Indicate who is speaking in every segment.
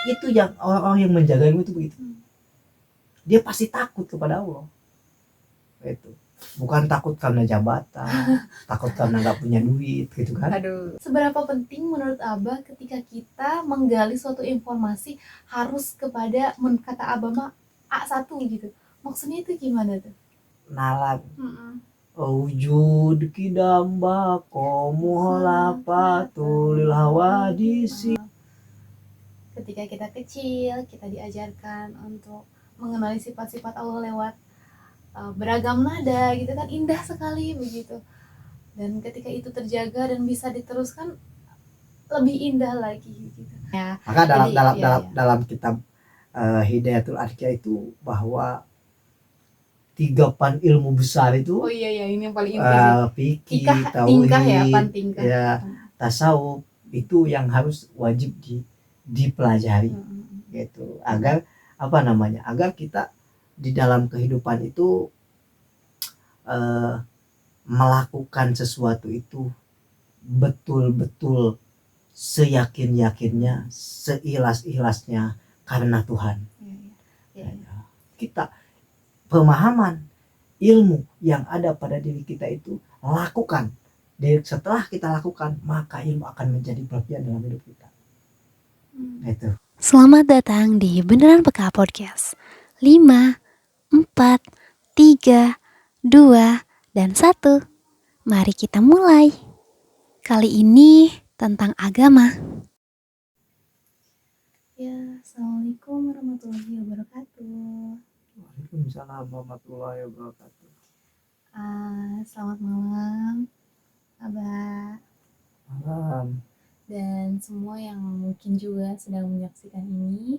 Speaker 1: Itu yang orang-orang yang menjaga ilmu itu begitu. Dia pasti takut kepada Allah. Itu bukan takut karena jabatan, takut karena nggak punya duit gitu kan.
Speaker 2: Aduh, seberapa penting menurut Abah ketika kita menggali suatu informasi harus kepada kata Abah mah A1 gitu. Maksudnya itu gimana tuh?
Speaker 1: Nalar. Wujud kidamba komuholapatul hawadisi.
Speaker 2: Ketika kita kecil, kita diajarkan untuk mengenali sifat-sifat Allah lewat beragam nada gitu kan, indah sekali begitu. Dan ketika itu terjaga dan bisa diteruskan lebih indah lagi gitu. Ya,
Speaker 1: maka dalam kitab Hidayatul Adqiya itu bahwa 3 pan ilmu besar itu,
Speaker 2: oh iya ini yang paling inti
Speaker 1: fikih, tauhid,
Speaker 2: ya,
Speaker 1: tasawuf itu yang harus wajib dipelajari gitu, agar agar kita di dalam kehidupan itu melakukan sesuatu itu betul-betul seyakin-yakinnya, seikhlas-ikhlasnya karena Tuhan. Kita pemahaman ilmu yang ada pada diri kita itu lakukan. Setelah kita lakukan, maka ilmu akan menjadi bagian dalam hidup kita. Itu.
Speaker 3: Selamat datang di Beneran Peka Podcast. 5, 4, 3, 2, dan 1. Mari kita mulai. Kali ini tentang agama.
Speaker 2: Ya, Assalamualaikum warahmatullahi wabarakatuh.
Speaker 1: Waalaikumsalam warahmatullahi wabarakatuh.
Speaker 2: Selamat malam, Abah.
Speaker 1: Malam.
Speaker 2: Dan semua yang mungkin juga sedang menyaksikan ini.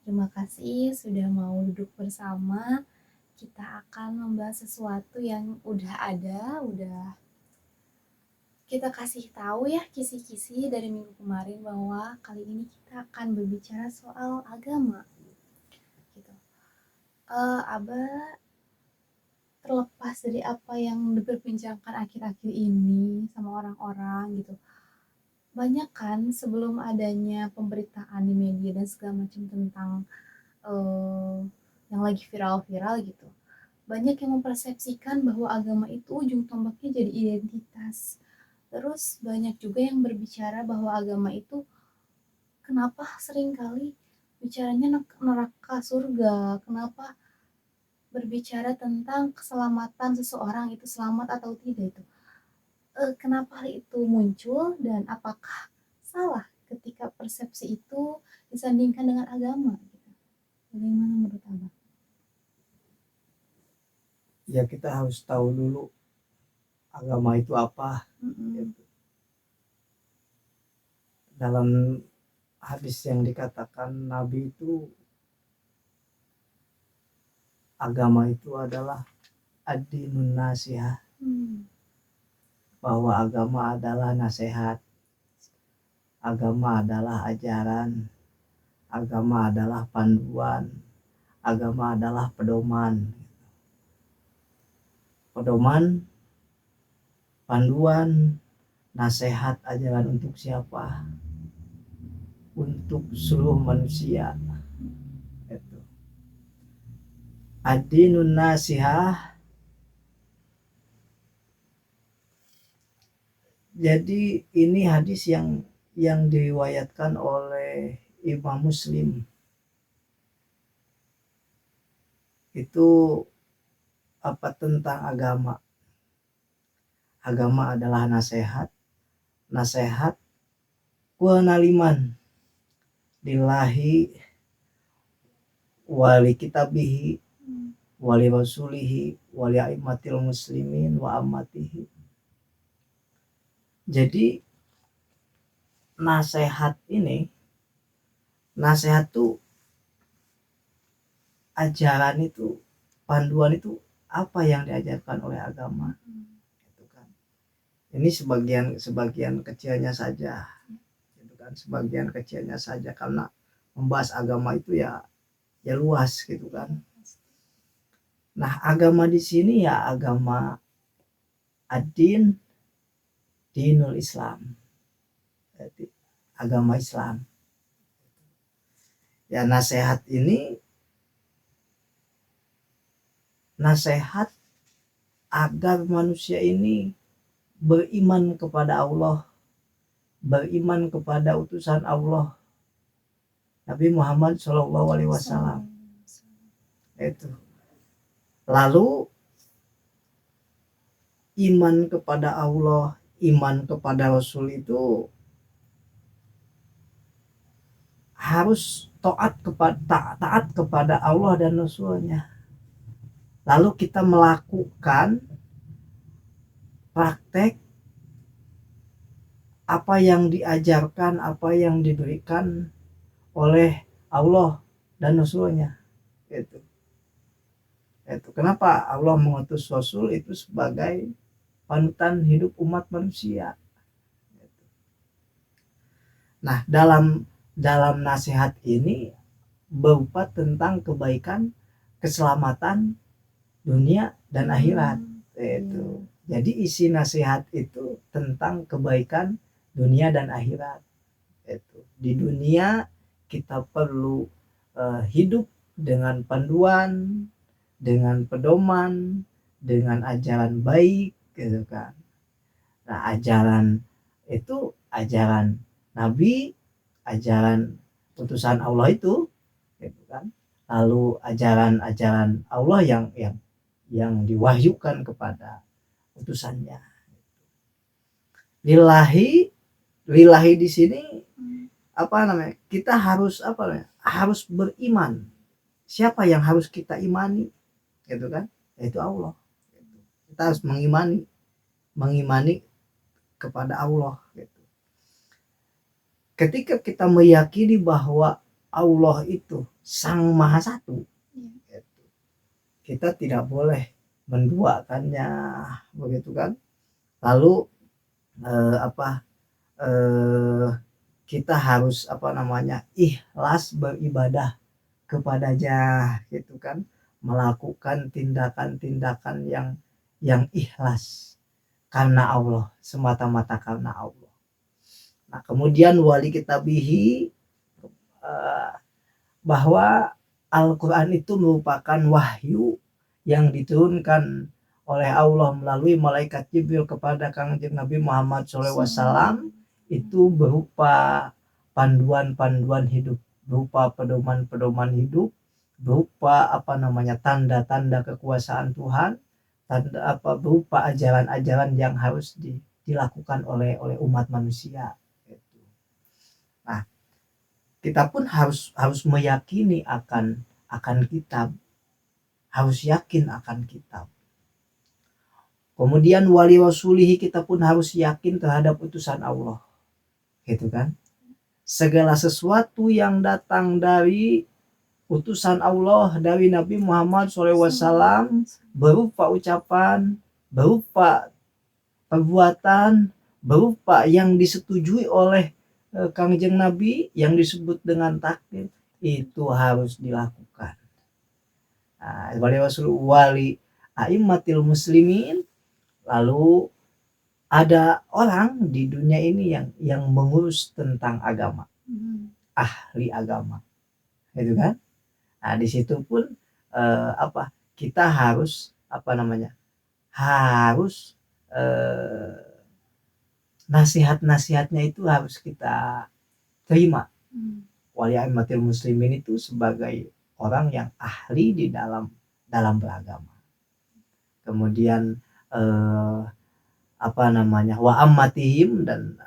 Speaker 2: Terima kasih sudah mau duduk bersama. Kita akan membahas sesuatu yang udah ada, udah kita kasih tahu ya kisi-kisi dari minggu kemarin bahwa kali ini kita akan berbicara soal agama. Gitu. Abah, terlepas dari apa yang diperbincangkan akhir-akhir ini sama orang-orang gitu, banyak kan sebelum adanya pemberitaan di media dan segala macam tentang yang lagi viral-viral gitu, banyak yang mempersepsikan bahwa agama itu ujung tombaknya jadi identitas. Terus banyak juga yang berbicara bahwa agama itu kenapa seringkali bicaranya neraka surga, kenapa berbicara tentang keselamatan seseorang itu selamat atau tidak itu. Kenapa hal itu muncul dan apakah salah ketika persepsi itu disandingkan dengan agama? Gitu. Bagaimana menurut Abah?
Speaker 1: Ya kita harus tahu dulu agama itu apa. Dalam hadis yang dikatakan Nabi itu, agama itu adalah ad-dinun nasihah. Bahwa agama adalah nasihat, agama adalah ajaran, agama adalah panduan, agama adalah pedoman. Pedoman, panduan, nasihat, ajaran untuk siapa? Untuk seluruh manusia. Itu. Ad-dinun nasihah. Jadi ini hadis yang diriwayatkan oleh Imam Muslim. Itu apa tentang agama? Agama adalah nasihat kuanaliman lillahi wali kitabihi wali rasulihi wali aimatil muslimin wa ammatihi. Jadi nasihat tuh, ajaran itu, panduan itu apa yang diajarkan oleh agama. Gitu kan. Ini sebagian kecilnya saja. Gitu kan. Sebagian kecilnya saja karena membahas agama itu ya luas gitu kan. Nah, agama di sini ya agama ad-din, dinul Islam. Jadi, agama Islam. Ya, nasihat ini nasihat agar manusia ini beriman kepada Allah, beriman kepada utusan Allah Nabi Muhammad SAW. Itu. Lalu iman kepada Allah, iman kepada Rasul itu harus taat kepada Allah dan Rasulnya. Lalu kita melakukan praktek apa yang diajarkan, apa yang diberikan oleh Allah dan Rasulnya. Itu kenapa Allah mengutus Rasul itu sebagai panutan hidup umat manusia. Nah, dalam nasihat ini berupa tentang kebaikan, keselamatan dunia dan akhirat. Itu. Jadi isi nasihat itu tentang kebaikan dunia dan akhirat. Itu. Di dunia kita perlu hidup dengan panduan, dengan pedoman, dengan ajaran baik, gitu kan. Nah, ajaran itu ajaran Nabi, ajaran utusan Allah itu, gitu kan. Lalu ajaran Allah yang diwahyukan kepada utusannya. Lillahi di sini apa namanya? Kita harus harus beriman. Siapa yang harus kita imani? Gitu kan? Yaitu Allah. Kita harus mengimani kepada Allah. Gitu. Ketika kita meyakini bahwa Allah itu Sang Maha Satu, gitu, kita tidak boleh menduakannya, begitu kan? Lalu kita harus ikhlas beribadah kepadanya, gitu kan? Melakukan tindakan-tindakan yang ikhlas karena Allah, semata-mata karena Allah. Nah, kemudian wali kitabihi, bahwa Al-Quran itu merupakan wahyu yang diturunkan oleh Allah melalui malaikat Jibril kepada Kangjeng Nabi Muhammad SAW, itu berupa panduan-panduan hidup, berupa pedoman-pedoman hidup, berupa tanda-tanda kekuasaan Tuhan, berupa ajaran-ajaran yang harus dilakukan oleh umat manusia. Nah, kita pun harus meyakini akan kitab, harus yakin akan kitab. Kemudian wali rasulihi, kita pun harus yakin terhadap utusan Allah, gitu kan. Segala sesuatu yang datang dari utusan Allah, dari Nabi Muhammad SAW, berupa ucapan, berupa perbuatan, berupa yang disetujui oleh Kangjeng Nabi, yang disebut dengan takdir, itu harus dilakukan. Nah, wali a'immatil muslimin. Lalu ada orang di dunia ini yang mengurus tentang agama, ahli agama, gitu kan. Nah, di situ pun kita harus harus nasihat-nasihatnya itu harus kita terima. Wali a'immatil muslimin itu sebagai orang yang ahli di dalam beragama. Kemudian wa ammatihim, dan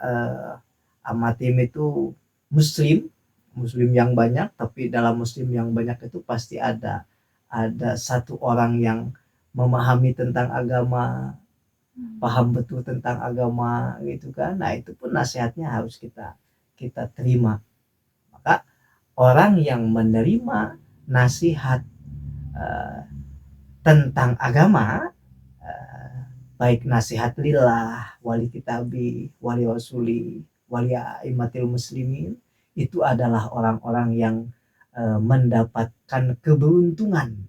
Speaker 1: ammatihim itu muslim yang banyak, tapi dalam muslim yang banyak itu pasti ada satu orang yang memahami tentang agama, paham betul tentang agama, gitu kan. Nah, itu pun nasihatnya harus kita terima. Maka orang yang menerima nasihat tentang agama, baik nasihat lillah, wali kitabi, wali rasuli, wali a'immatil muslimin, itu adalah orang-orang yang mendapatkan keberuntungan.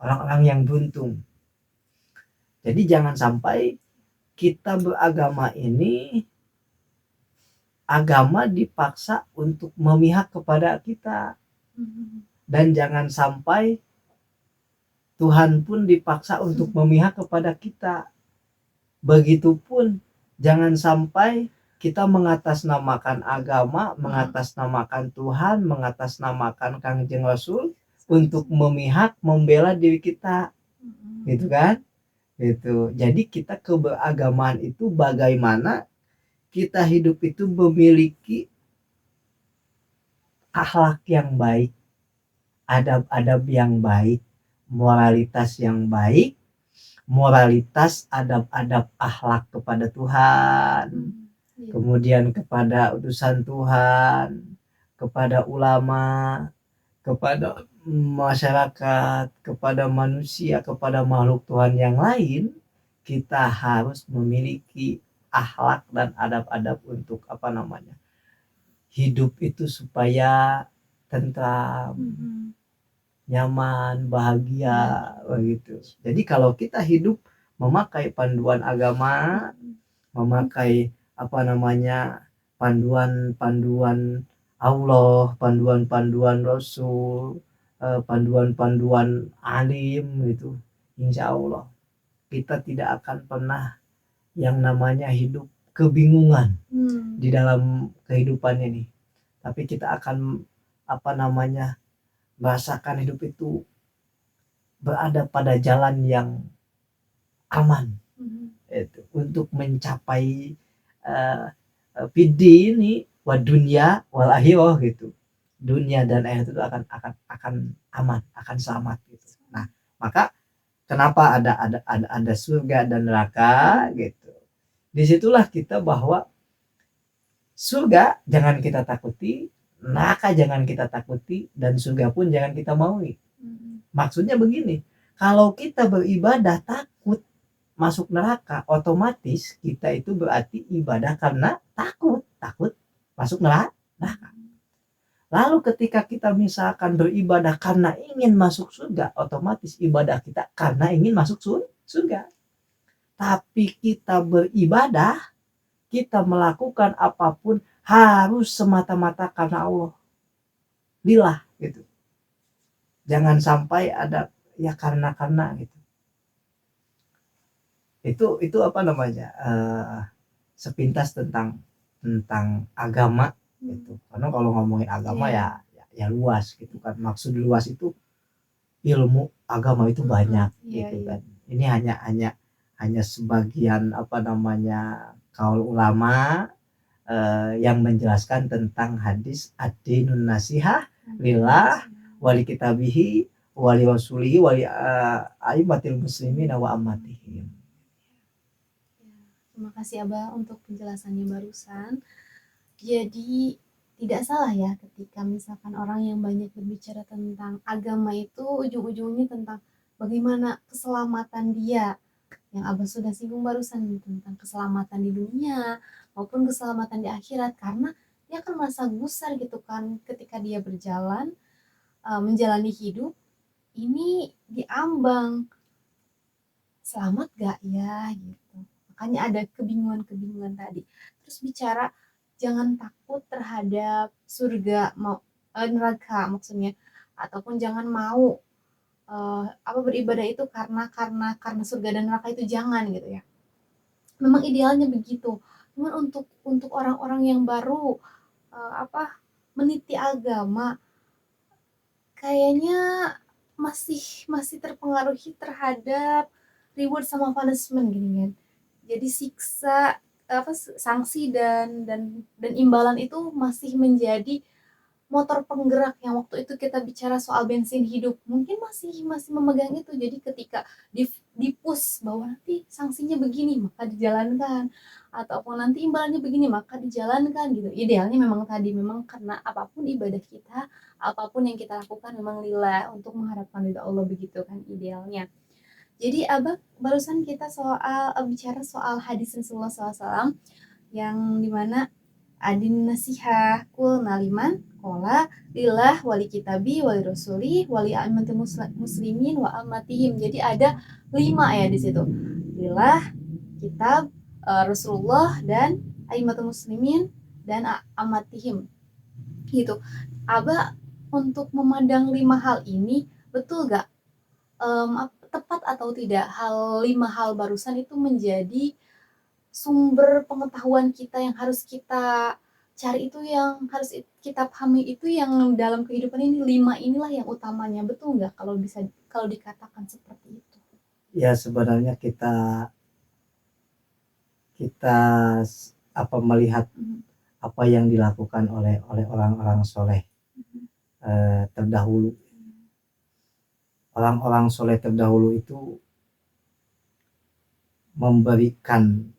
Speaker 1: Orang-orang yang beruntung. Jadi jangan sampai kita beragama ini agama dipaksa untuk memihak kepada kita, dan jangan sampai Tuhan pun dipaksa untuk memihak kepada kita. Begitupun jangan sampai kita mengatasnamakan agama, mengatasnamakan Tuhan, mengatasnamakan Kangjeng Rasul untuk memihak membela diri kita, gitu kan? Gitu. Jadi kita keberagamaan itu bagaimana kita hidup itu memiliki akhlak yang baik, adab-adab yang baik, moralitas yang baik, moralitas adab-adab akhlak kepada Tuhan, kemudian kepada utusan Tuhan, kepada ulama, kepada masyarakat, kepada manusia, kepada makhluk Tuhan yang lain. Kita harus memiliki akhlak dan adab-adab untuk hidup itu supaya tentram, nyaman, bahagia, begitu. Jadi kalau kita hidup memakai panduan agama, memakai panduan-panduan Allah, panduan-panduan Rasul, panduan-panduan alim gitu, insya Allah kita tidak akan pernah yang namanya hidup kebingungan di dalam kehidupan ini, tapi kita akan merasakan hidup itu berada pada jalan yang aman, itu untuk mencapai fidi ini wa dunya wal akhirah gitu. Dunia dan akhirat itu akan aman, akan selamat gitu. Nah, maka kenapa ada surga dan neraka gitu. Disitulah kita bahwa surga jangan kita takuti, neraka jangan kita takuti, dan surga pun jangan kita maui. Maksudnya begini, kalau kita beribadah takut masuk neraka, otomatis kita itu berarti ibadah karena takut masuk neraka. Lalu ketika kita misalkan beribadah karena ingin masuk surga, otomatis ibadah kita karena ingin masuk surga. Tapi kita beribadah, kita melakukan apapun harus semata-mata karena Allah, lillah gitu. Jangan sampai ada ya karena gitu. Itu sepintas tentang agama gitu. Karena kalau ngomongin agama ya luas gitu kan. Maksud luas itu ilmu agama itu banyak gitu kan. Ini hanya sebagian kaul ulama yang menjelaskan tentang hadis ad-dinun nasihah lillah wali kitabihi wali rasulihi wali aimatil muslimin wa ammatihim.
Speaker 2: Terima kasih Abah untuk penjelasannya barusan. Jadi tidak salah ya ketika misalkan orang yang banyak berbicara tentang agama itu ujung-ujungnya tentang bagaimana keselamatan dia, yang Abah sudah singgung barusan tentang keselamatan di dunia maupun keselamatan di akhirat, karena dia akan merasa gusar gitu kan ketika dia berjalan menjalani hidup ini diambang, selamat gak ya gitu. Makanya ada kebingungan tadi. Terus bicara jangan takut terhadap surga neraka maksudnya, ataupun jangan mau beribadah itu karena surga dan neraka itu, jangan gitu ya. Memang idealnya begitu. Cuman untuk orang-orang yang baru meniti agama kayaknya masih terpengaruhi terhadap reward sama punishment gini kan. Jadi siksa sanksi dan imbalan itu masih menjadi motor penggerak yang waktu itu kita bicara soal bensin hidup mungkin masih memegang itu. Jadi ketika dipus bahwa nanti sanksinya begini maka dijalankan, ataupun nanti imbalannya begini maka dijalankan gitu. Idealnya memang karena apapun ibadah kita, apapun yang kita lakukan memang lillah untuk mengharapkan ridha Allah, begitu kan idealnya. Jadi Abah barusan kita bicara soal hadis Rasulullah SAW yang dimana adin nasihah kul naliman kola lillah wali kitabi wali rasuli wali a'immatil muslimin wa ammatihim. Jadi ada 5 ya di situ, lillah, kitab, Rasulullah, dan a'immatul muslimin dan amatihim gitu. Aba untuk memandang 5 hal ini betul gak tepat atau tidak hal 5 hal barusan itu menjadi sumber pengetahuan kita yang harus kita cari, itu yang harus kita pahami, itu yang dalam kehidupan ini 5 inilah yang utamanya, betul nggak kalau dikatakan seperti itu?
Speaker 1: Ya sebenarnya kita melihat apa yang dilakukan oleh orang-orang soleh terdahulu. Orang-orang soleh terdahulu itu memberikan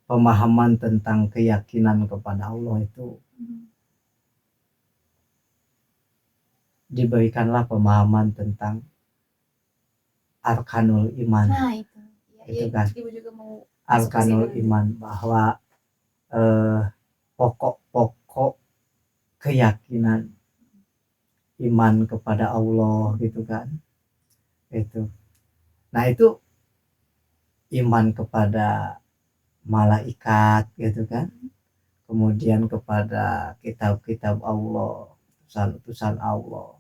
Speaker 1: pemahaman tentang keyakinan kepada Allah itu, diberikanlah pemahaman tentang arkanul iman.
Speaker 2: Nah itu
Speaker 1: Itu kan
Speaker 2: Ibu juga mau
Speaker 1: arkanul iman, bahwa pokok-pokok keyakinan iman kepada Allah gitu kan. Itu. Nah itu iman kepada malaikat gitu kan. Kemudian kepada kitab-kitab Allah, utusan-utusan Allah.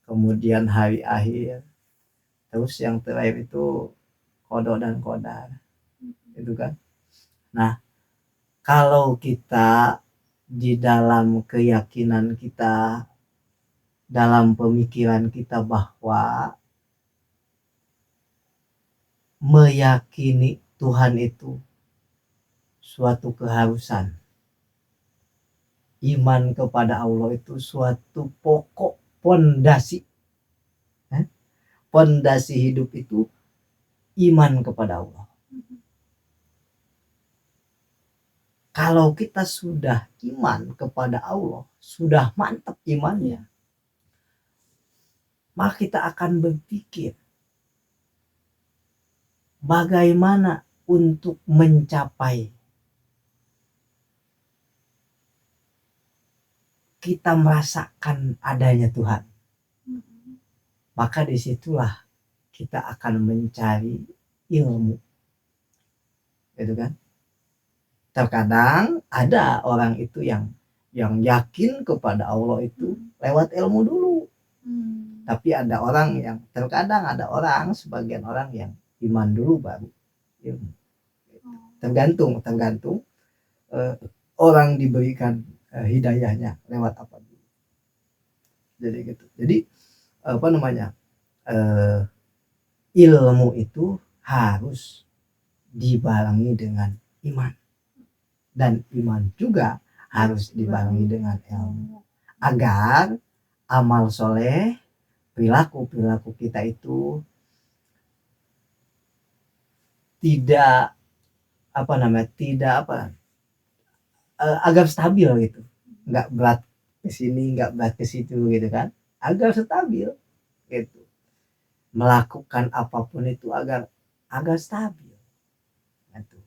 Speaker 1: Kemudian hari akhir. Terus yang terakhir itu qada dan qadar. Itu kan. Nah, kalau kita di dalam keyakinan kita, dalam pemikiran kita bahwa meyakini Tuhan itu suatu keharusan, iman kepada Allah itu suatu pokok pondasi, pondasi hidup itu iman kepada Allah. Kalau kita sudah iman kepada Allah, sudah mantap imannya, maka kita akan berpikir bagaimana untuk mencapai kita merasakan adanya Tuhan. Maka disitulah kita akan mencari ilmu. Gitu kan? Terkadang ada orang itu yang yakin kepada Allah itu lewat ilmu dulu. Tapi terkadang ada orang, sebagian orang yang iman dulu baru ilmu. Tergantung orang diberikan hidayahnya lewat apa dulu. Jadi gitu. Jadi ilmu itu harus dibarengi dengan iman, dan iman juga harus dibarengi dengan ilmu, agar amal soleh, perilaku kita itu agar stabil gitu, nggak berat ke sini, nggak berat ke situ gitu kan, agar stabil gitu. Melakukan apapun itu agar stabil gitu.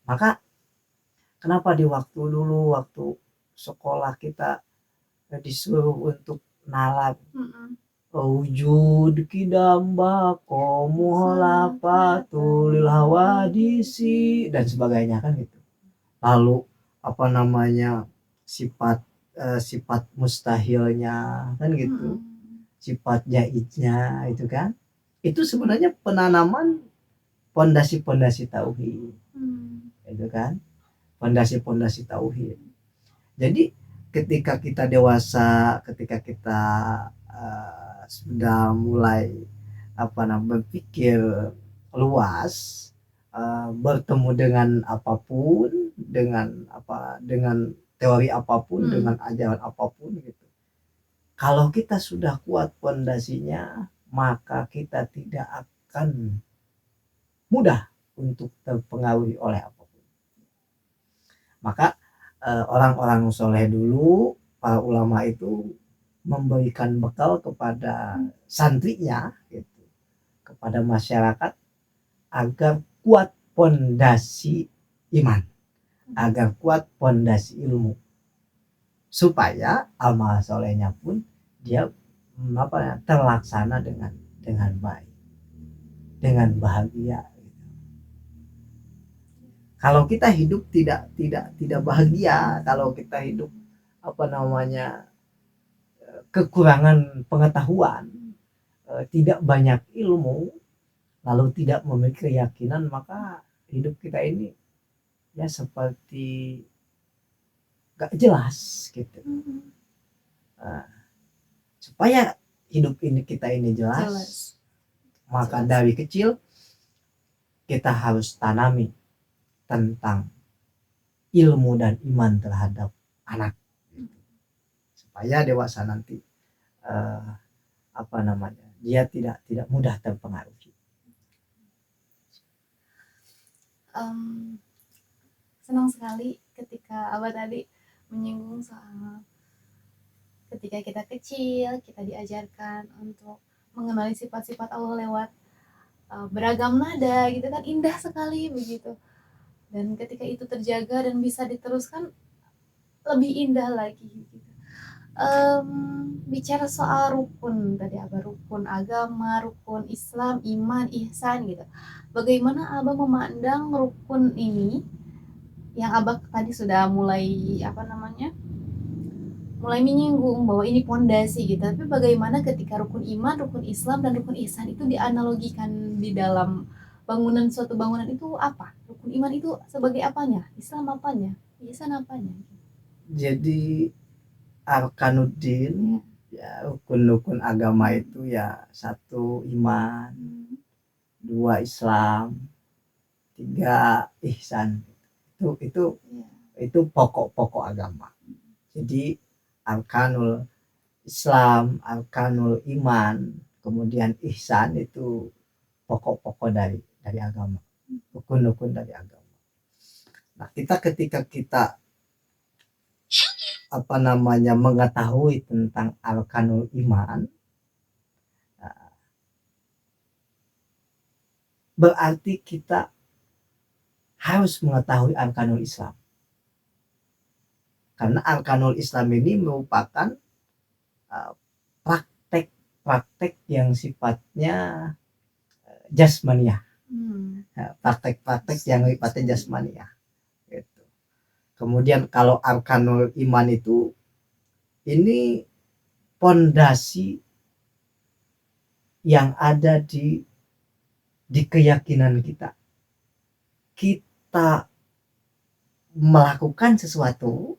Speaker 1: Maka kenapa di waktu sekolah kita disuruh untuk nalar wujud kidamba komuholapatul hawadisi dan sebagainya kan gitu. Lalu sifat mustahilnya kan gitu, sifat jaiznya itu kan, itu sebenarnya penanaman pondasi tauhid. Itu kan pondasi tauhid. Jadi ketika kita dewasa, ketika kita sudah mulai berpikir luas, bertemu dengan apapun, dengan teori apapun, dengan ajaran apapun gitu. Kalau kita sudah kuat pondasinya, maka kita tidak akan mudah untuk terpengaruhi oleh apapun. Maka orang-orang soleh dulu, para ulama itu memberikan bekal kepada santrinya gitu, kepada masyarakat, agar kuat pondasi iman, agar kuat pondasi ilmu, supaya amal solehnya pun dia terlaksana dengan baik, dengan bahagia gitu. Kalau kita hidup tidak bahagia, kalau kita hidup kekurangan pengetahuan, tidak banyak ilmu, lalu tidak memiliki keyakinan, maka hidup kita ini ya seperti gak jelas gitu. Supaya hidup kita ini jelas. Maka dari kecil kita harus tanami tentang ilmu dan iman terhadap anak, supaya dewasa nanti dia tidak mudah terpengaruh.
Speaker 2: Senang sekali ketika Abah tadi menyinggung soal ketika kita kecil kita diajarkan untuk mengenali sifat-sifat Allah lewat beragam nada gitu kan, indah sekali begitu. Dan ketika itu terjaga dan bisa diteruskan lebih indah lagi gitu. Bicara soal rukun tadi Abah, rukun agama, rukun Islam, iman, ihsan gitu. Bagaimana Abah memandang rukun ini yang Abah tadi sudah mulai mulai menyinggung bahwa ini pondasi gitu. Tapi bagaimana ketika rukun iman, rukun Islam dan rukun ihsan itu dianalogikan di dalam bangunan, suatu bangunan itu apa? Rukun iman itu sebagai apanya? Islam apanya? Ihsan apanya?
Speaker 1: Jadi Arkanuddin, ya rukun-rukun agama itu ya 1 iman, 2 Islam, 3 ihsan. Itu pokok-pokok agama. Jadi arkanul Islam, arkanul iman, kemudian ihsan itu pokok-pokok dari agama, rukun-rukun dari agama. Nah, ketika kita mengetahui tentang arkanul iman, berarti kita harus mengetahui arkanul Islam, karena arkanul Islam ini merupakan praktek yang sifatnya jasmaniah, praktek yang sifatnya jasmaniah gitu. Kemudian kalau arkanul iman itu ini pondasi yang ada di keyakinan kita melakukan sesuatu.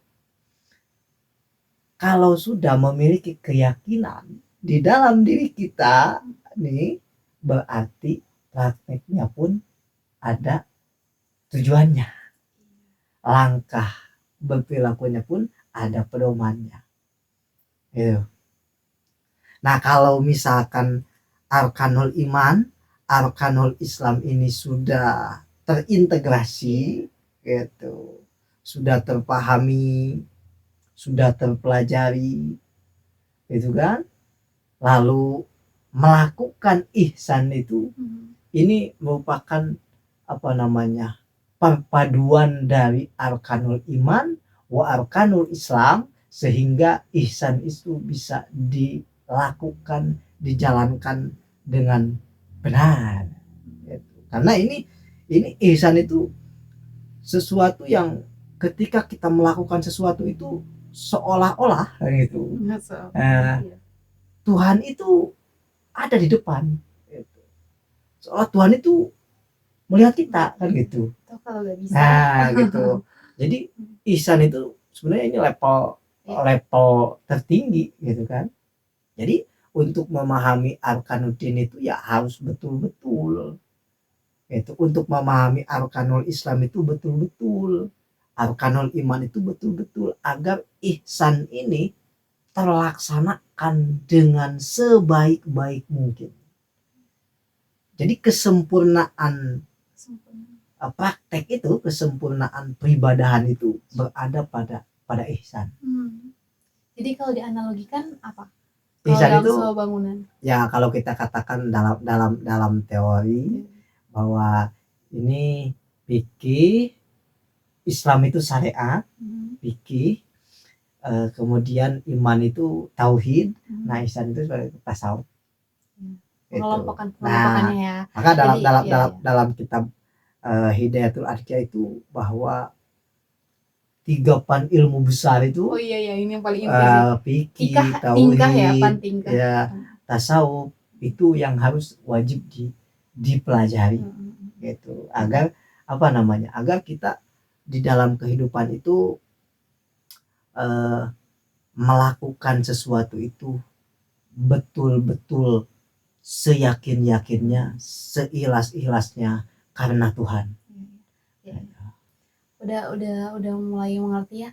Speaker 1: Kalau sudah memiliki keyakinan di dalam diri kita nih, berarti prakteknya pun ada tujuannya, langkah berperilakunya pun ada pedomannya gitu. Nah, kalau misalkan arkanul iman, arkanul Islam ini sudah terintegrasi gitu, sudah terpahami, sudah terpelajari gitu kan, lalu melakukan ihsan itu ini merupakan perpaduan dari arkanul iman wa arkanul Islam, sehingga ihsan itu bisa dilakukan, dijalankan dengan benar gitu. Karena ini ihsan itu sesuatu yang ketika kita melakukan sesuatu itu seolah-olah gitu, Tuhan itu ada di depan gitu. Seolah Tuhan itu melihat kita kan gitu.
Speaker 2: Kalau gak bisa.
Speaker 1: Nah gitu. Jadi ihsan itu sebenarnya ini level tertinggi gitu kan. Jadi untuk memahami arkanuddin itu ya harus betul-betul itu. Untuk memahami arkanul Islam itu betul-betul, arkanul iman itu betul-betul, agar ihsan ini terlaksanakan dengan sebaik-baik mungkin. Jadi kesempurnaan praktek itu, kesempurnaan peribadahan itu berada pada ihsan.
Speaker 2: Jadi kalau dianalogikan apa?
Speaker 1: Ihsan itu
Speaker 2: bangunan.
Speaker 1: Ya kalau kita katakan dalam teori bahwa ini fikih, Islam itu syariat, fikih, kemudian iman itu tauhid, nah ihsan itu sebagai tasawuf.
Speaker 2: Pengelompokannya ya.
Speaker 1: Maka dalam kitab Hidayatul Adqiya itu bahwa 3 ilmu besar itu
Speaker 2: Oh iya ini yang paling inti sih.
Speaker 1: fikih,
Speaker 2: Tingkah ya,
Speaker 1: tauhid,
Speaker 2: tingkah.
Speaker 1: ya tasawuf itu yang harus wajib dipelajari gitu, agar agar kita di dalam kehidupan itu melakukan sesuatu itu betul-betul seyakin-yakinnya, seikhlas-ikhlasnya karena Tuhan.
Speaker 2: Ya. Udah mulai mengerti ya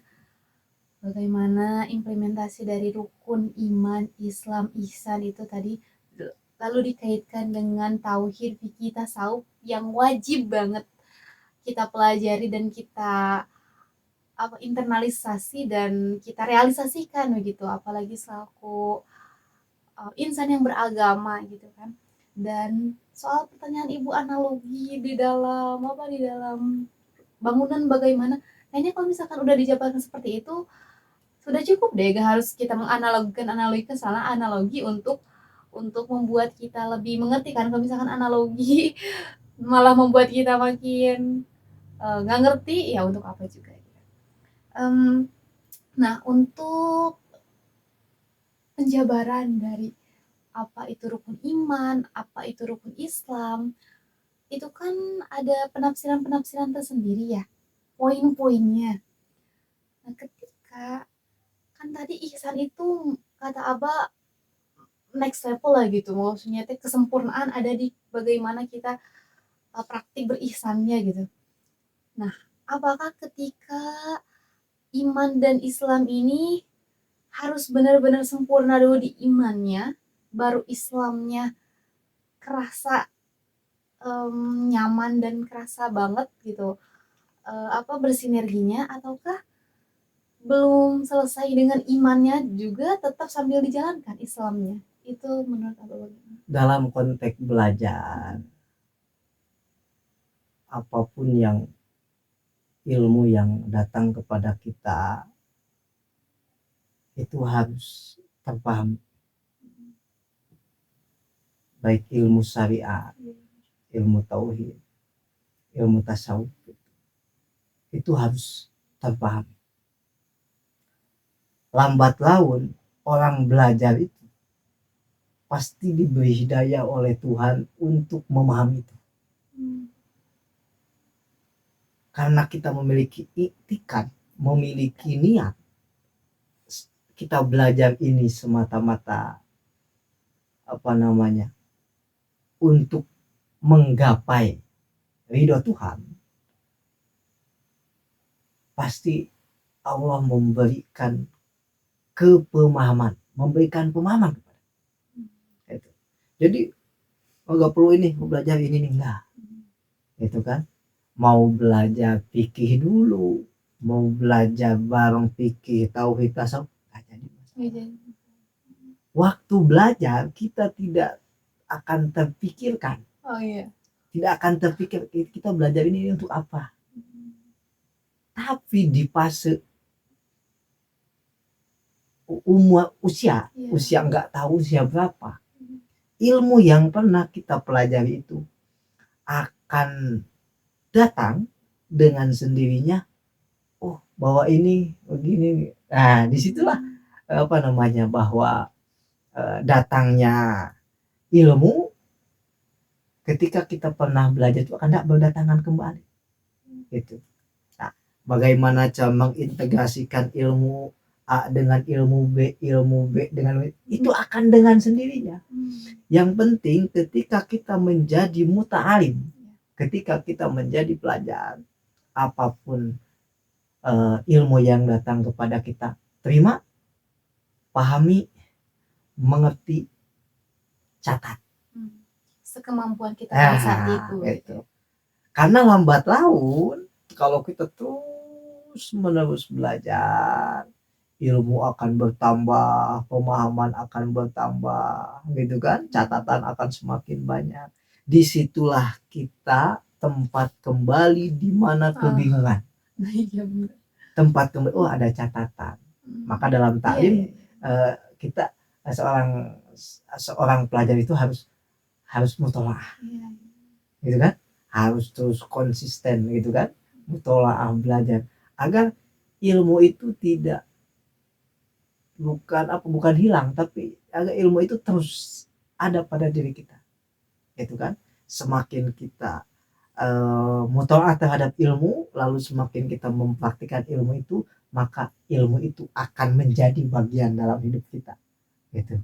Speaker 2: bagaimana implementasi dari rukun iman, Islam, ihsan itu tadi, lalu dikaitkan dengan tauhid, fikih, tasawuf yang wajib banget kita pelajari dan kita internalisasi dan kita realisasikan begitu, apalagi selaku insan yang beragama gitu kan. Dan soal pertanyaan Ibu, analogi di dalam bangunan bagaimana, kayaknya kalau misalkan udah dijabarkan seperti itu sudah cukup deh, gak harus kita menganalogikan salah analogi untuk membuat kita lebih mengerti kan. Kalau misalkan analogi malah membuat kita makin nggak ngerti, ya untuk apa juga. Nah, untuk penjabaran dari apa itu rukun iman, apa itu rukun Islam, itu kan ada penafsiran-penafsiran tersendiri ya, poin-poinnya. Nah, ketika kan tadi ihsan itu kata Abah next level lah gitu, maksudnya kesempurnaan ada di bagaimana kita praktik berihsannya gitu. Nah, apakah ketika iman dan Islam ini harus benar-benar sempurna dulu di imannya, baru Islamnya kerasa nyaman dan kerasa banget gitu bersinerginya, ataukah belum selesai dengan imannya juga tetap sambil dijalankan Islamnya? Itu menurut Abah bagaimana?
Speaker 1: Dalam konteks belajar apapun yang ilmu yang datang kepada kita itu harus terpahami, baik ilmu syariat, ilmu tauhid, ilmu tasawuf, itu harus terpahami. Lambat laun orang belajar itu pasti diberi hidayah oleh Tuhan untuk memahami itu. Karena kita memiliki iktikad, memiliki niat, kita belajar ini semata-mata untuk menggapai ridho Tuhan, pasti Allah memberikan memberikan pemahaman kepada itu. Jadi nggak perlu ini mau belajar ini nih, enggak, itu kan. Mau belajar fikih dulu, mau belajar bareng fikih tauhid tasawuf, nggak jadi masalah. Waktu belajar kita tidak akan terpikirkan, tidak akan terpikir kita belajar ini untuk apa. Tapi di fase usia nggak tahu usia berapa, ilmu yang pernah kita pelajari itu akan datang dengan sendirinya. Oh, bahwa ini begini. Nah, disitulah bahwa datangnya ilmu ketika kita pernah belajar itu akan tidak berdatangan kembali. Gitu. Nah, bagaimana cara mengintegrasikan ilmu A dengan ilmu B dengan itu akan dengan sendirinya. Yang penting ketika kita menjadi muta'alim, ketika kita menjadi pelajar, apapun ilmu yang datang kepada kita, terima, pahami, mengerti, catat.
Speaker 2: Sekemampuan kita pada saat itu.
Speaker 1: Gitu. Karena lambat laun kalau kita terus menerus belajar, ilmu akan bertambah, pemahaman akan bertambah, gitu kan, catatan akan semakin banyak. Disitulah kita tempat kembali di mana kebingungan. Tempat kembali, oh ada catatan. Maka dalam taklim kita seorang pelajar itu harus mutolaah, gitu kan, harus terus konsisten gitu kan, mutolaah belajar agar ilmu itu tidak bukan hilang, tapi agar ilmu itu terus ada pada diri kita gitu kan. Semakin kita mutolaah terhadap ilmu, lalu semakin kita mempraktikkan ilmu itu, maka ilmu itu akan menjadi bagian dalam hidup kita gitu.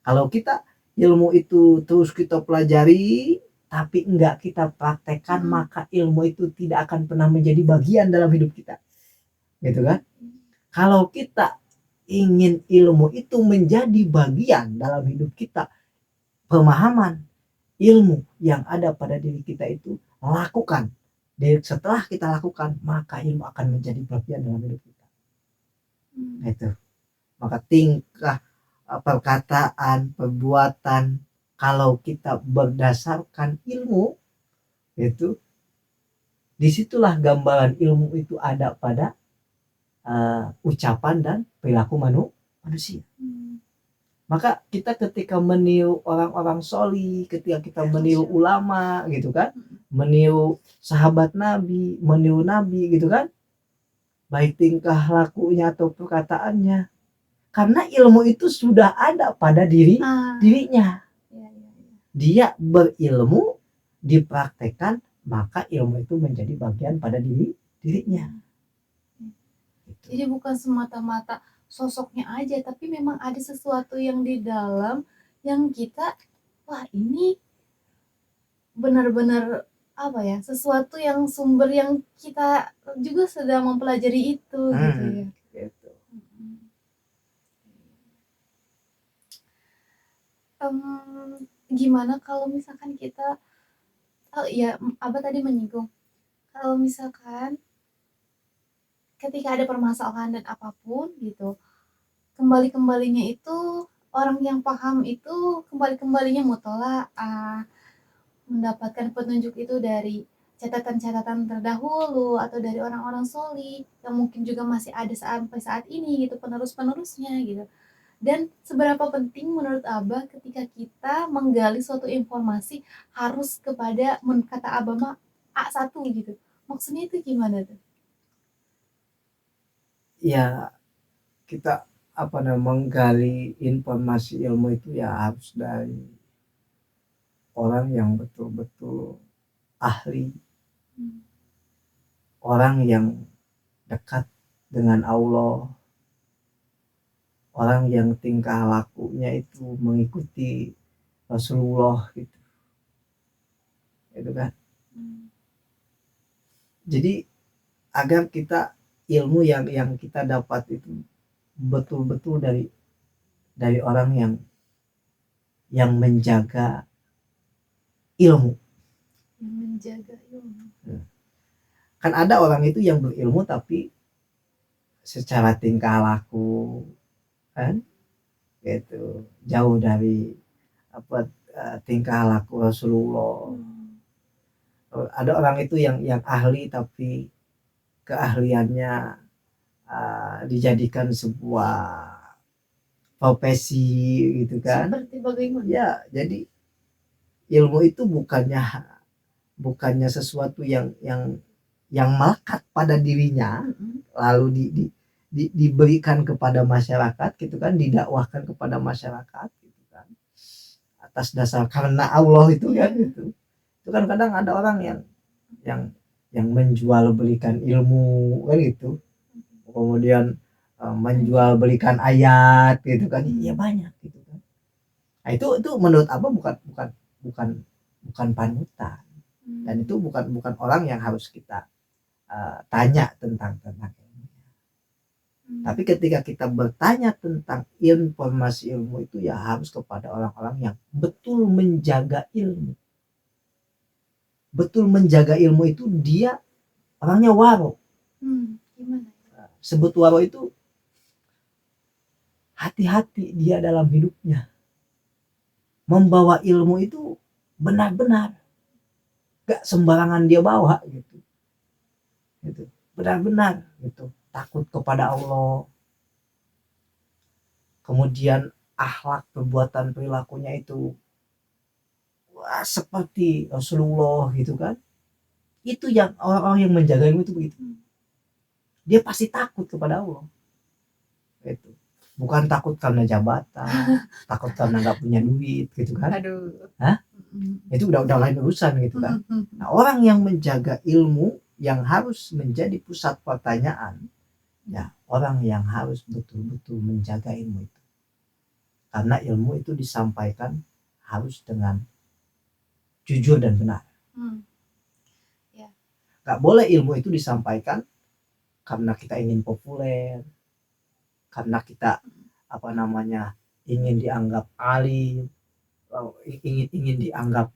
Speaker 1: Kalau kita ilmu itu terus kita pelajari tapi enggak kita praktekkan, maka ilmu itu tidak akan pernah menjadi bagian dalam hidup kita gitu kan. Kalau kita ingin ilmu itu menjadi bagian dalam hidup kita, pemahaman ilmu yang ada pada diri kita itu lakukan. Setelah kita lakukan, maka ilmu akan menjadi bagian dalam hidup kita. Itu. Maka tingkah, perkataan, perbuatan, kalau kita berdasarkan ilmu, itu disitulah gambaran ilmu itu ada pada ucapan dan perilaku manusia. Maka kita ketika meniru orang-orang soli, ketika kita meniru ulama gitu kan, meniru sahabat Nabi, meniru Nabi gitu kan, baik tingkah lakunya atau perkataannya, karena ilmu itu sudah ada pada dirinya. Dia berilmu, dipraktekkan, maka ilmu itu menjadi bagian pada dirinya.
Speaker 2: Jadi bukan semata-mata sosoknya aja, tapi memang ada sesuatu yang di dalam yang kita, wah ini benar-benar apa ya, sesuatu yang sumber yang kita juga sedang mempelajari itu gitu ya.
Speaker 1: Gitu.
Speaker 2: Gimana kalau misalkan kita, ya Abah tadi menyinggung, kalau misalkan ketika ada permasalahan dan apapun gitu, kembalinya itu orang yang paham itu kembalinya mutolaah, mendapatkan petunjuk itu dari catatan-catatan terdahulu atau dari orang-orang soli yang mungkin juga masih ada sampai saat ini gitu, penerus-penerusnya gitu. Dan seberapa penting menurut Abah ketika kita menggali suatu informasi harus kepada, kata Abah mah A1 gitu. Maksudnya itu gimana tuh?
Speaker 1: Ya kita menggali informasi ilmu itu ya harus dari orang yang betul-betul ahli, orang yang dekat dengan Allah, orang yang tingkah lakunya itu mengikuti Rasulullah gitu kan. Jadi agar kita ilmu yang kita dapat itu betul-betul dari orang yang menjaga ilmu. Kan ada orang itu yang berilmu tapi secara tingkah laku kan gitu jauh dari tingkah laku Rasulullah. Ada orang itu yang ahli tapi keahliannya dijadikan sebuah profesi gitu kan.
Speaker 2: Seperti bagaimana?
Speaker 1: Ya, jadi ilmu itu bukannya sesuatu yang melekat pada dirinya, lalu diberikan kepada masyarakat gitu kan, didakwahkan kepada masyarakat gitu kan, atas dasar karena Allah itu kan gitu. Itu kan kadang ada orang yang menjual belikan ilmu kan gitu, kemudian menjual belikan ayat gitu kan, iya banyak gitu kan. Nah, itu menurut Abah bukan panutan, dan itu bukan orang yang harus kita tanya tentang ilmu. Tapi ketika kita bertanya tentang informasi ilmu itu ya harus kepada orang-orang yang betul menjaga ilmu. Betul menjaga ilmu itu dia orangnya waro.
Speaker 2: Gimana?
Speaker 1: Sebut waro itu hati-hati dia dalam hidupnya. Membawa ilmu itu benar-benar, gak sembarangan dia bawa gitu. Benar-benar gitu, takut kepada Allah. Kemudian akhlak, perbuatan, perilakunya itu wah seperti Rasulullah gitu kan. Itu yang orang-orang yang menjaga ilmu itu begitu. Dia pasti takut kepada Allah. Itu bukan takut karena jabatan, takut karena nggak punya duit gitu kan.
Speaker 2: Aduh.
Speaker 1: Hah? Itu udah lain urusan gitu kan. Nah, orang yang menjaga ilmu yang harus menjadi pusat pertanyaan, ya orang yang harus betul-betul menjaga ilmu itu. Karena ilmu itu disampaikan harus dengan jujur dan benar.
Speaker 2: Ya.
Speaker 1: Gak boleh ilmu itu disampaikan karena kita ingin populer, karena kita ingin dianggap alim, ingin dianggap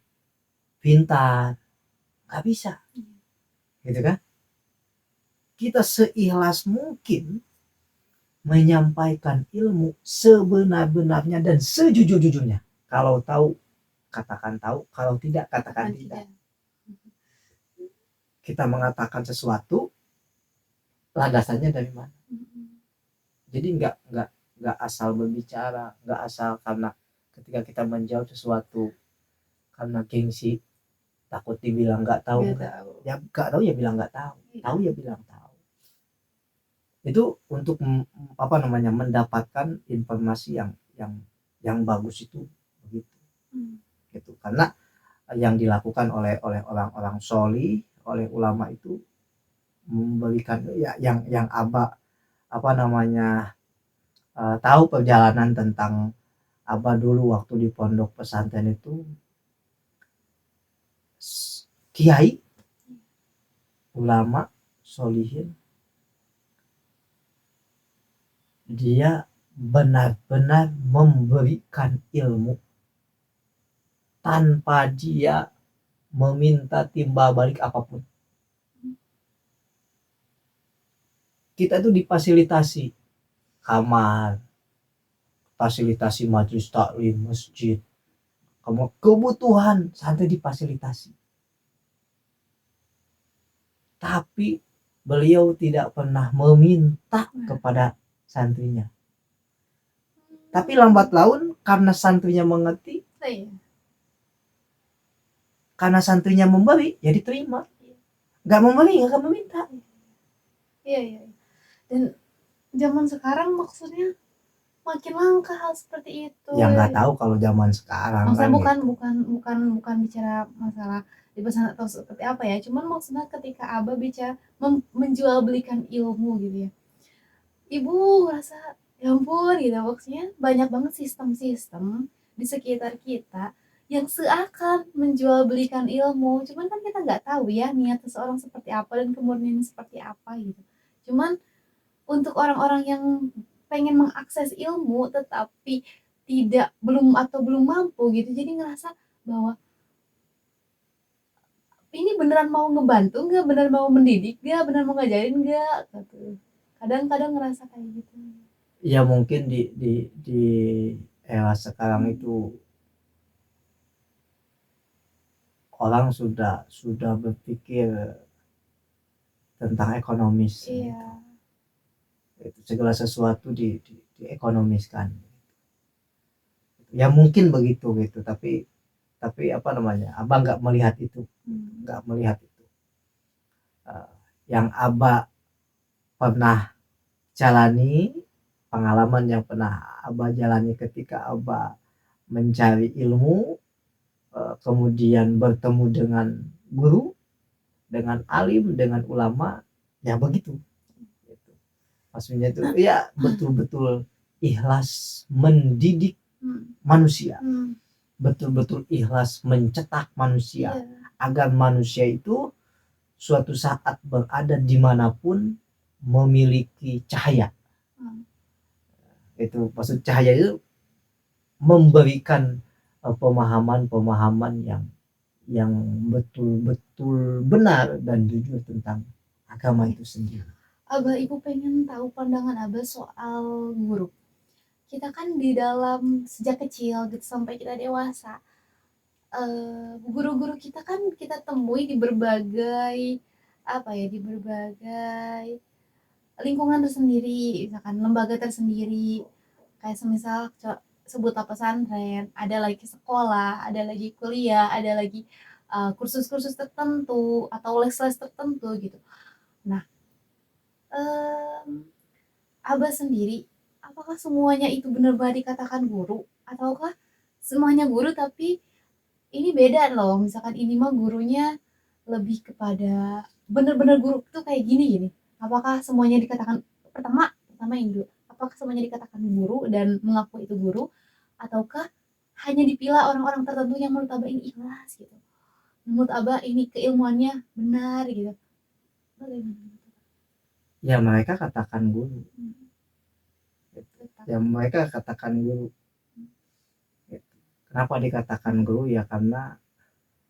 Speaker 1: pintar. Gak bisa, gitu kan? Kita seikhlas mungkin menyampaikan ilmu sebenar-benarnya dan sejujur-jujurnya. Kalau tahu katakan tahu, kalau tidak katakan tidak. Kita mengatakan sesuatu landasannya dari mana? Jadi nggak asal berbicara, nggak asal karena ketika kita menjawab sesuatu karena gengsi, takut dibilang nggak tahu. Ya nggak tahu ya bilang nggak tahu, tahu ya bilang tahu. Itu untuk mendapatkan informasi yang bagus itu begitu. Gitu. Karena yang dilakukan oleh orang-orang sholih, oleh ulama itu memberikan ya yang tahu perjalanan tentang Abah dulu waktu di pondok pesantren itu, kiai, ulama, sholihin, dia benar-benar memberikan ilmu tanpa dia meminta timbal balik apapun. Kita tuh difasilitasi kamar, fasilitasi majelis taklim, masjid, kebutuhan santri difasilitasi. Tapi beliau tidak pernah meminta kepada santrinya. Tapi lambat laun karena santrinya mengerti, karena santrinya memberi, ya diterima. Gak memberi, gak akan meminta.
Speaker 2: Iya. Dan zaman sekarang maksudnya makin langka hal seperti itu.
Speaker 1: Ya nggak tahu kalau zaman sekarang.
Speaker 2: Maksudnya bukan bicara masalah di pesantren atau seperti apa ya. Cuman maksudnya ketika Abah bicara menjual belikan ilmu gitu ya. Ibu rasa ya ampun gitu, maksudnya banyak banget sistem-sistem di sekitar kita yang seakan menjual belikan ilmu. Cuman kan kita nggak tahu ya niat seseorang seperti apa dan kemurnian seperti apa gitu. Cuman untuk orang-orang yang pengen mengakses ilmu tetapi belum mampu gitu, jadi ngerasa bahwa ini beneran mau ngebantu nggak, beneran mau mendidik nggak, beneran mau ngajarin nggak gitu. Kadang-kadang ngerasa kayak gitu
Speaker 1: ya. Mungkin di era sekarang itu orang sudah berpikir tentang ekonomis.
Speaker 2: iya.
Speaker 1: Itu segala sesuatu diekonomiskan. Ya mungkin begitu gitu, tapi Abah nggak melihat itu. Yang Abah pernah jalani, pengalaman yang pernah Abah jalani ketika Abah mencari ilmu, kemudian bertemu dengan guru, dengan alim, dengan ulama, ya begitu. Maksudnya itu ya betul-betul ikhlas mendidik manusia, betul-betul ikhlas mencetak manusia, agar manusia itu suatu saat berada dimanapun memiliki cahaya. Itu maksud cahaya itu memberikan pemahaman yang betul-betul benar dan jujur tentang agama itu sendiri.
Speaker 2: Abah, Ibu pengen tahu pandangan Abah soal guru. Kita kan di dalam sejak kecil gitu sampai kita dewasa, guru-guru kita kan kita temui di berbagai lingkungan tersendiri, misalkan lembaga tersendiri, kayak semisal sebut pesantren, ada lagi sekolah, ada lagi kuliah, ada lagi kursus-kursus tertentu atau les-les tertentu gitu. Nah, Abah sendiri, apakah semuanya itu benar-benar dikatakan guru? Ataukah semuanya guru tapi ini beda loh, misalkan ini mah gurunya lebih kepada benar-benar guru tuh kayak gini. Apakah semuanya dikatakan, pertama ini dulu, apakah semuanya dikatakan guru dan mengaku itu guru, ataukah hanya dipilah orang-orang tertentu yang menurut Abah ini ikhlas gitu? Menurut Abah ini keilmuannya benar gitu. Bagaimana?
Speaker 1: Ya mereka katakan guru.
Speaker 2: Tetap.
Speaker 1: Ya mereka katakan guru. Kenapa dikatakan guru? Ya karena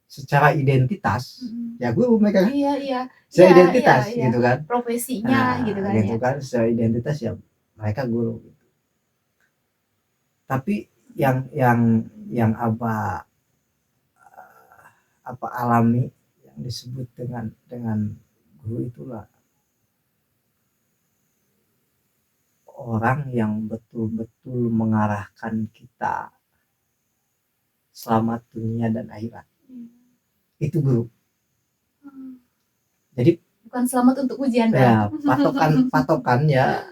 Speaker 1: secara identitas ya guru mereka kan.
Speaker 2: Iya.
Speaker 1: Secara identitas
Speaker 2: Iya.
Speaker 1: gitu kan.
Speaker 2: Profesinya gitu kan
Speaker 1: gitu
Speaker 2: ya.
Speaker 1: kan, secara identitas ya mereka guru gitu. Tapi yang apa alami yang disebut dengan guru itulah orang yang betul-betul mengarahkan kita selamat dunia dan akhirat. Itu guru. Jadi
Speaker 2: bukan selamat untuk ujian
Speaker 1: ya patokan ya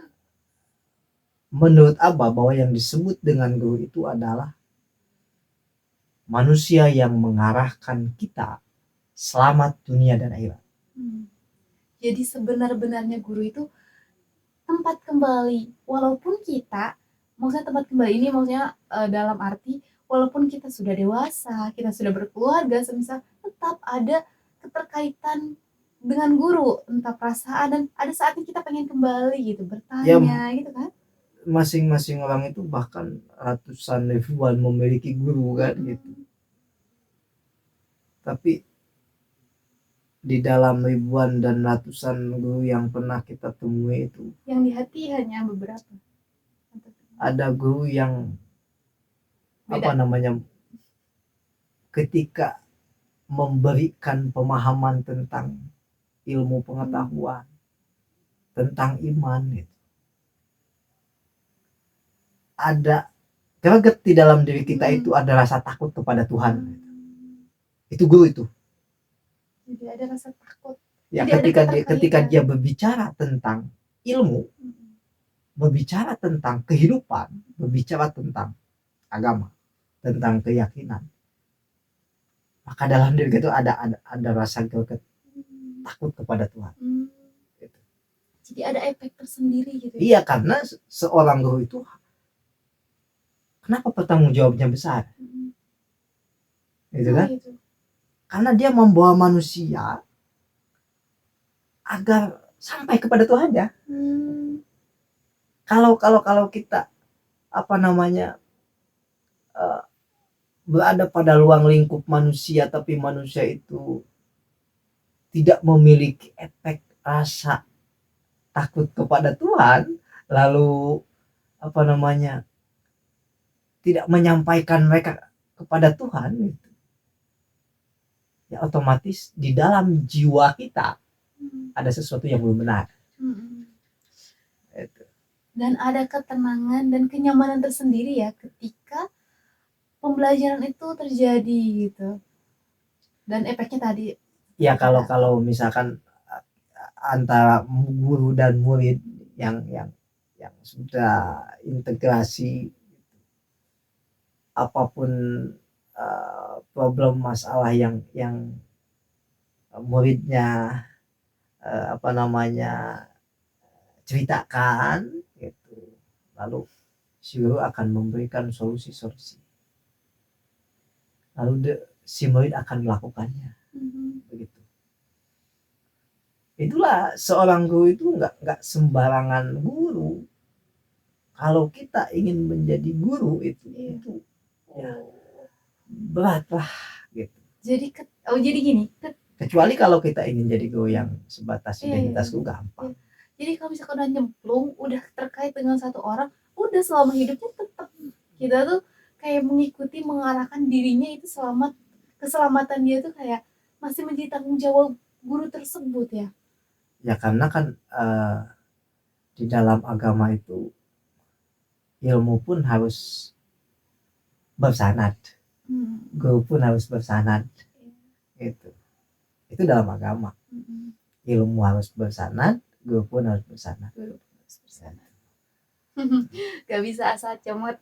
Speaker 1: menurut Abah bahwa yang disebut dengan guru itu adalah manusia yang mengarahkan kita selamat dunia dan akhirat.
Speaker 2: Jadi sebenar-benarnya guru itu tempat kembali, walaupun kita, maksudnya tempat kembali ini maksudnya dalam arti walaupun kita sudah dewasa, kita sudah berkeluarga, semisal tetap ada keterkaitan dengan guru, entah perasaan, dan ada saatnya kita pengen kembali gitu, bertanya gitu kan.
Speaker 1: Masing-masing orang itu bahkan ratusan ribuan memiliki guru kan gitu. Tapi di dalam ribuan dan ratusan guru yang pernah kita temui itu,
Speaker 2: yang di hati hanya beberapa.
Speaker 1: Ada guru yang
Speaker 2: Beda.
Speaker 1: Ketika memberikan pemahaman tentang ilmu pengetahuan, tentang iman gitu, ada greget di dalam diri kita itu ada rasa takut kepada Tuhan. Itu guru itu.
Speaker 2: Jadi ada rasa takut.
Speaker 1: Ya ketika dia berbicara tentang ilmu, berbicara tentang kehidupan, berbicara tentang agama, tentang keyakinan, maka dalam diri itu ada rasa greget, takut kepada Tuhan. Gitu.
Speaker 2: Jadi ada efek tersendiri gitu.
Speaker 1: Iya, karena seorang guru itu kenapa pertanggung jawabnya besar? Gitu kan?
Speaker 2: Gitu.
Speaker 1: Karena dia membawa manusia agar sampai kepada Tuhan ya. Kalau kita berada pada ruang lingkup manusia, tapi manusia itu tidak memiliki efek rasa takut kepada Tuhan, lalu tidak menyampaikan mereka kepada Tuhan gitu. Ya otomatis di dalam jiwa kita ada sesuatu yang belum benar. Itu.
Speaker 2: Dan ada ketenangan dan kenyamanan tersendiri ya ketika pembelajaran itu terjadi gitu. Dan efeknya tadi
Speaker 1: ya kalau misalkan antara guru dan murid yang sudah integrasi, apapun problem masalah yang muridnya ceritakan gitu, lalu si guru akan memberikan solusi-solusi, lalu si murid akan melakukannya. Begitu. Itulah seorang guru itu nggak sembarangan guru. Kalau kita ingin menjadi guru itu ya berat lah gitu.
Speaker 2: Jadi gini.
Speaker 1: Kecuali kalau kita ingin jadi guru yang sebatas identitas itu gampang.
Speaker 2: Jadi kalau misalkan udah nyemplung, udah terkait dengan satu orang, udah selama hidupnya tetap kita tuh kayak mengikuti, mengarahkan dirinya itu keselamatan dia tuh kayak masih menjadi tanggung jawab guru tersebut ya.
Speaker 1: Ya karena kan di dalam agama itu ilmu pun harus bersanad, guru pun harus bersanad, Itu dalam agama. Ilmu harus bersanad, guru pun harus bersanad.
Speaker 2: Guru harus bersama. Gak bisa asal comot.